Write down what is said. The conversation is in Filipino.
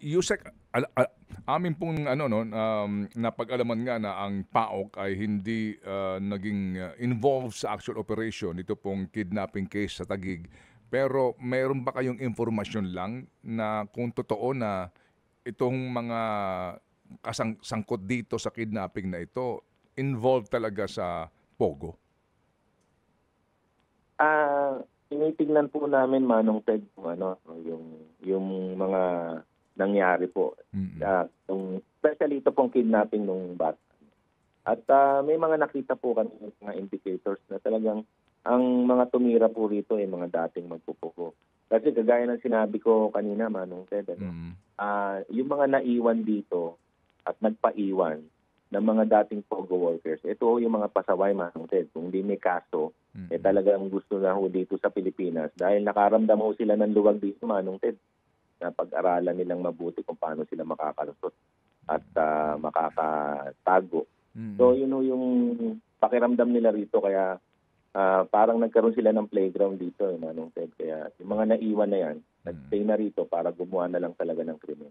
Yusek, amin pong ano 'no, napag-alaman nga na ang PAOK ay hindi, naging, involved sa actual operation nito pong kidnapping case sa Taguig. Pero meron ba kayong impormasyon lang na kung totoo na itong mga sangkot dito sa kidnapping na ito, involved talaga sa pogo? Tinitignan po namin Manong Ted kung ano, yung mga nangyari po. Mm. Especially ito pong kidnapping nung bata. At may mga nakita po kami mga indicators na talagang ang mga tumira po rito ay mga dating magpupuko. Kasi kagaya ng sinabi ko kanina Manong Ted, Mm. yung mga naiwan dito at nagpaiwan ng mga dating POGO workers, ito ho yung mga pasaway Manong Ted. Kung hindi may kaso, Mm. talagang gusto na ho dito sa Pilipinas dahil nakaramdam ho sila ng luwag dito Manong Ted na pag-aralan nilang mabuti kung paano sila makakalusot at makakatago. So Mm. yun ho yung pakiramdam nila rito kaya parang nagkaroon sila ng playground dito Manong Ted. Kaya yung mga naiwan na yan, nagstay na rito para gumawa na lang talaga ng krimen.